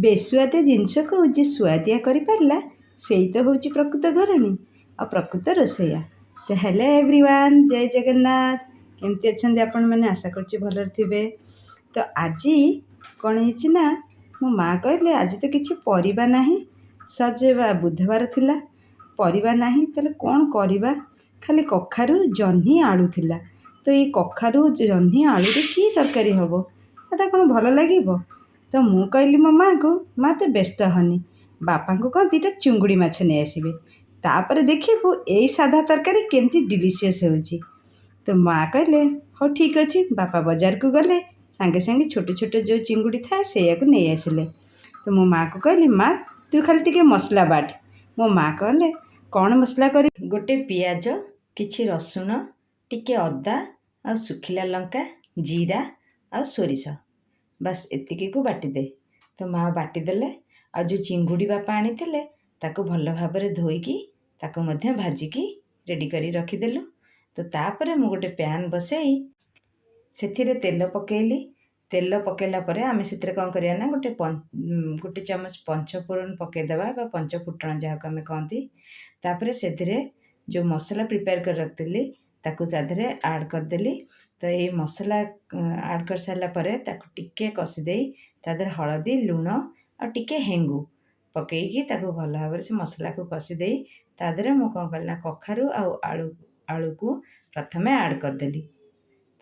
ବେସୁଆତିଆ ଜିନିଷକୁ ଯିଏ ସୁଆଦିଆ କରିପାରିଲା ସେଇ ତ ହେଉଛି ପ୍ରକୃତ ଘରଣୀ ଆଉ ପ୍ରକୃତ ରୋଷେଇଆ। ତ ହ୍ୟାଲୋ ଏଭ୍ରିୱାନ୍, ଜୟ ଜଗନ୍ନାଥ। କେମିତି ଅଛନ୍ତି ଆପଣମାନେ? ଆଶା କରୁଛି ଭଲରେ ଥିବେ। ତ ଆଜି କ'ଣ ହେଇଛି ନା, ମୋ ମା' କହିଲେ ଆଜି ତ କିଛି ପରିବା ନାହିଁ, ସଜେଇବା ବୁଧବାର ଥିଲା, ପରିବା ନାହିଁ, ତାହେଲେ କ'ଣ କରିବା? ଖାଲି କଖାରୁ ଜହ୍ନି ଆଳୁ ଥିଲା। ତ ଏଇ କଖାରୁ ଜହ୍ନି ଆଳୁରେ କି ତରକାରୀ ହେବ? ଏଟା କ'ଣ ଭଲ ଲାଗିବ? ତ ମୁଁ କହିଲି ମୋ ମାଆକୁ, ମା' ତୁ ବ୍ୟସ୍ତ ହନି, ବାପାଙ୍କୁ କ'ଣ ଦୁଇଟା ଚିଙ୍ଗୁଡ଼ି ମାଛ ନେଇ ଆସିବେ, ତାପରେ ଦେଖିବୁ ଏଇ ସାଧା ତରକାରୀ କେମିତି ଡିଲିସିୟସ୍ ହେଉଛି। ତ ମା' କହିଲେ ହଉ ଠିକ୍ ଅଛି। ବାପା ବଜାରକୁ ଗଲେ, ସାଙ୍ଗେ ସାଙ୍ଗେ ଛୋଟ ଛୋଟ ଯେଉଁ ଚିଙ୍ଗୁଡ଼ି ଥାଏ ସେଇଆକୁ ନେଇ ଆସିଲେ। ତ ମୋ ମାଆକୁ କହିଲି, ମା' ତୁ ଖାଲି ଟିକେ ମସଲା ବାଟ। ମୋ ମା' କହିଲେ କ'ଣ ମସଲା କରି? ଗୋଟେ ପିଆଜ, କିଛି ରସୁଣ, ଟିକେ ଅଦା ଆଉ ଶୁଖିଲା ଲଙ୍କା, ଜିରା ଆଉ ସୋରିଷ, ବାସ୍ ଏତିକିକୁ ବାଟିଦେ। ତ ମା' ବାଟିଦେଲେ। ଆଉ ଯେଉଁ ଚିଙ୍ଗୁଡ଼ି ବାପା ଆଣିଥିଲେ ତାକୁ ଭଲ ଭାବରେ ଧୋଇକି ତାକୁ ମଧ୍ୟ ଭାଜିକି ରେଡ଼ି କରି ରଖିଦେଲୁ। ତ ତାପରେ ମୁଁ ଗୋଟେ ପ୍ୟାନ୍ ବସାଇ ସେଥିରେ ତେଲ ପକାଇଲି। ତେଲ ପକାଇଲା ପରେ ଆମେ ସେଥିରେ କ'ଣ କରିବା ନା, ଗୋଟେ ଚାମଚ ପଞ୍ଚଫୁଟଣ ପକାଇଦେବା, ବା ପଞ୍ଚଫୁଟଣ ଯାହାକୁ ଆମେ କହନ୍ତି। ତାପରେ ସେଥିରେ ଯେଉଁ ମସଲା ପ୍ରିପେୟାର କରି ରଖିଥିଲି ତାକୁ ତା ଦେହରେ ଆଡ଼୍ କରିଦେଲି। ତ ଏଇ ମସଲା ଆଡ଼୍ କରିସାରିଲା ପରେ ତାକୁ ଟିକେ କଷି ଦେଇ ତା ଦେହରେ ହଳଦୀ, ଲୁଣ ଆଉ ଟିକେ ହେଙ୍ଗୁ ପକାଇକି ତାକୁ ଭଲ ଭାବରେ ସେ ମସଲାକୁ କଷି ଦେଇ ତା ଦେହରେ ମୁଁ କ'ଣ କଲି ନା, କଖାରୁ ଆଉ ଆଳୁକୁ ପ୍ରଥମେ ଆଡ଼୍ କରିଦେଲି।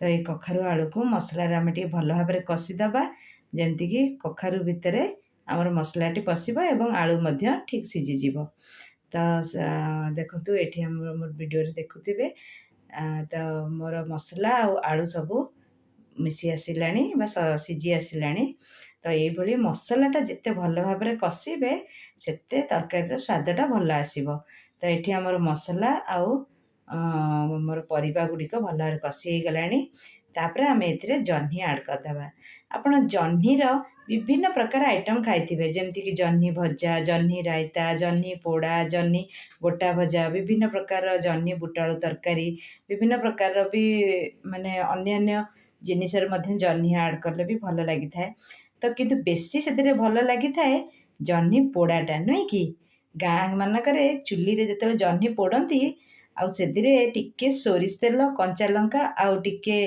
ତ ଏଇ କଖାରୁ ଆଳୁକୁ ମସଲାରେ ଆମେ ଟିକେ ଭଲ ଭାବରେ କଷିଦେବା, ଯେମିତିକି କଖାରୁ ଭିତରେ ଆମର ମସଲାଟି ପଶିବ ଏବଂ ଆଳୁ ମଧ୍ୟ ଠିକ୍ ସିଝିଯିବ। ତ ଦେଖନ୍ତୁ ଏଠି ଆମର ଭିଡ଼ିଓରେ ଦେଖୁଥିବେ, ତ ମୋର ମସଲା ଆଉ ଆଳୁ ସବୁ ମିଶି ଆସିଲାଣି ବା ସିଝି ଆସିଲାଣି। ତ ଏଇଭଳି ମସଲାଟା ଯେତେ ଭଲ ଭାବରେ କଷିବେ ସେତେ ତରକାରୀର ସ୍ୱାଦଟା ଭଲ ଆସିବ। ତ ଏଠି ଆମର ମସଲା ଆଉ ମୋର ପରିବା ଗୁଡ଼ିକ ଭଲ ଭାବରେ କଷି ହେଇଗଲାଣି। ତାପରେ ଆମେ ଏଥିରେ ଜହ୍ନି ଆଡ଼୍ କରିଦେବା। ଆପଣ ଜହ୍ନିର ବିଭିନ୍ନ ପ୍ରକାର ଆଇଟମ୍ ଖାଇଥିବେ, ଯେମିତିକି ଜହ୍ନି ଭଜା, ଜହ୍ନି ରାଇତା, ଜହ୍ନି ପୋଡ଼ା, ଜହ୍ନି ଗୋଟା ଭଜା, ବିଭିନ୍ନ ପ୍ରକାର ଜହ୍ନି ବୁଟ ଆଳୁ ତରକାରୀ, ବିଭିନ୍ନ ପ୍ରକାରର ବି ମାନେ ଅନ୍ୟାନ୍ୟ ଜିନିଷରେ ମଧ୍ୟ ଜହ୍ନି ଆଡ଼୍ କଲେ ବି ଭଲ ଲାଗିଥାଏ। ତ କିନ୍ତୁ ବେଶୀ ସେଥିରେ ଭଲ ଲାଗିଥାଏ ଜହ୍ନି ପୋଡ଼ାଟା, ନୁହେଁ କି? ଗାଁ ମାନଙ୍କରେ ଚୁଲିରେ ଯେତେବେଳେ ଜହ୍ନି ପୋଡ଼ନ୍ତି ଆଉ ସେଥିରେ ଟିକେ ସୋରିଷ ତେଲ, କଞ୍ଚା ଲଙ୍କା ଆଉ ଟିକେ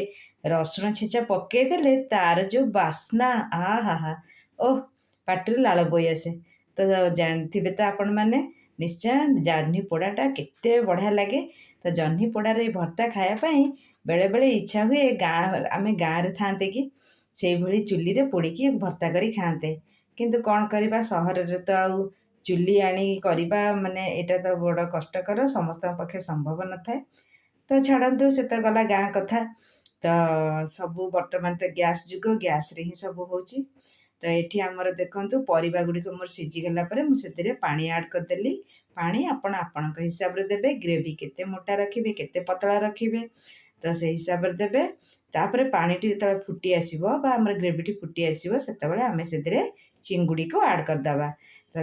ରସୁଣ ଛେଚା ପକାଇଦେଲେ ତାର ଯେଉଁ ବାସ୍ନା, ଆହା, ଓଃ, ପାଟିରୁ ଲାଳ ବୋହି ଆସେ। ତ ଜାଣିଥିବେ ତ ଆପଣମାନେ ନିଶ୍ଚୟ ଜହ୍ନି ପୋଡ଼ାଟା କେତେ ବଢ଼ିଆ ଲାଗେ। ତ ଜହ୍ନି ପୋଡ଼ାର ଏଇ ଭର୍ତ୍ତା ଖାଇବା ପାଇଁ ବେଳେବେଳେ ଇଚ୍ଛା ହୁଏ ଆମେ ଗାଁରେ ଥାନ୍ତେ କି ସେଇଭଳି ଚୁଲିରେ ପୋଡ଼ିକି ଭର୍ତ୍ତା କରି ଖାଆନ୍ତେ। କିନ୍ତୁ କ'ଣ କରିବା, ସହରରେ ତ ଆଉ ଚୁଲି ଆଣି କରିବା ମାନେ ଏଇଟା ତ ବଡ଼ କଷ୍ଟକର, ସମସ୍ତଙ୍କ ପକ୍ଷେ ସମ୍ଭବ ନଥାଏ। ତ ଛାଡ଼ନ୍ତୁ, ସେ ତ ଗଲା ଗାଁ କଥା। ତ ସବୁ ବର୍ତ୍ତମାନ ତ ଗ୍ୟାସ୍ ଯୁଗ, ଗ୍ୟାସ୍ରେ ହିଁ ସବୁ ହେଉଛି। ତ ଏଠି ଆମର ଦେଖନ୍ତୁ ପରିବା ଗୁଡ଼ିକ ମୋର ସିଝିଗଲା ପରେ ମୁଁ ସେଥିରେ ପାଣି ଆଡ଼୍ କରିଦେଲି। ପାଣି ଆପଣ ଆପଣଙ୍କ ହିସାବରେ ଦେବେ, ଗ୍ରେଭି କେତେ ମୋଟା ରଖିବେ, କେତେ ପତଳା ରଖିବେ, ତ ସେଇ ହିସାବରେ ଦେବେ। ତାପରେ ପାଣିଟି ଯେତେବେଳେ ଫୁଟି ଆସିବ ବା ଆମର ଗ୍ରେଭିଟି ଫୁଟି ଆସିବ, ସେତେବେଳେ ଆମେ ସେଥିରେ ଚିଙ୍ଗୁଡ଼ିକୁ ଆଡ଼୍ କରିଦେବା। ତ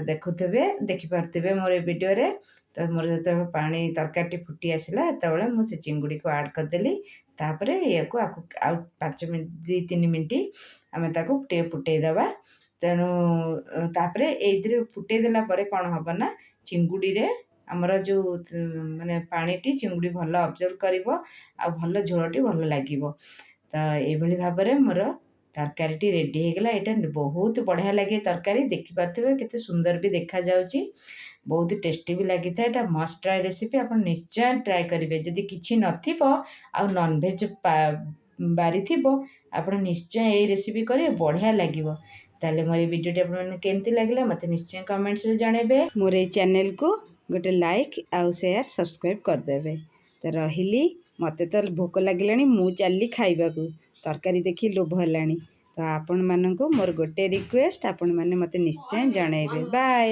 ଦେଖିପାରୁଥିବେ ମୋର ଏ ଭିଡ଼ିଓରେ। ତ ମୋର ଯେତେବେଳେ ତରକାରୀଟି ଫୁଟି ଆସିଲା ସେତେବେଳେ ମୁଁ ସେ ଚିଙ୍ଗୁଡ଼ିକୁ ଆଡ଼୍ କରିଦେଲି। ତାପରେ ଏହାକୁ ଆଉ 2-3 ମିନିଟ୍ ଆମେ ତାକୁ ଟିକେ ଫୁଟେଇ ଦେବା। ତେଣୁ ତାପରେ ଏଇଥିରେ ଫୁଟେଇ ଦେଲା ପରେ କ'ଣ ହେବ ନା, ଚିଙ୍ଗୁଡ଼ିରେ ଆମର ଯେଉଁ ମାନେ ପାଣିଟି ଚିଙ୍ଗୁଡ଼ି ଭଲ ଅବଜର୍ଭ କରିବ ଆଉ ଭଲ ଝୋଳଟି ଭଲ ଲାଗିବ। ତ ଏଇଭଳି ଭାବରେ ମୋର ତରକାରୀଟି ରେଡ଼ି ହେଇଗଲା। ଏଇଟା ବହୁତ ବଢ଼ିଆ ଲାଗେ ତରକାରୀ, ଦେଖିପାରୁଥିବେ କେତେ ସୁନ୍ଦର ବି ଦେଖାଯାଉଛି, ବହୁତ ଟେଷ୍ଟି ବି ଲାଗିଥାଏ। ଏଇଟା ମଷ୍ଟ ଟ୍ରାଏ ରେସିପି, ଆପଣ ନିଶ୍ଚୟ ଟ୍ରାଏ କରିବେ। ଯଦି କିଛି ନଥିବ ଆଉ ନନଭେଜ୍ ବାରିଥିବ, ଆପଣ ନିଶ୍ଚୟ ଏଇ ରେସିପି କରିବେ, ବଢ଼ିଆ ଲାଗିବ। ତାହେଲେ ମୋର ଏଇ ଭିଡ଼ିଓଟି ଆପଣମାନଙ୍କୁ କେମିତି ଲାଗିଲା ମୋତେ ନିଶ୍ଚୟ କମେଣ୍ଟସରେ ଜଣାଇବେ। ମୋର ଏଇ ଚ୍ୟାନେଲକୁ ଗୋଟେ ଲାଇକ୍ ଆଉ ସେୟାର ସବସ୍କ୍ରାଇବ୍ କରିଦେବେ। ତ ରହିଲି, ମୋତେ ତ ଭୋକ ଲାଗିଲାଣି, ମୁଁ ଚାଲିଲି ଖାଇବାକୁ। ତରକାରୀ ଦେଖି ଲୋଭ ହେଲାଣି। ତ ଆପଣମାନଙ୍କୁ ମୋର ଗୋଟେ ରିକ୍ୱେଷ୍ଟ, ଆପଣମାନେ ମୋତେ ନିଶ୍ଚୟ ଜଣାଇବେ। ବାଏ।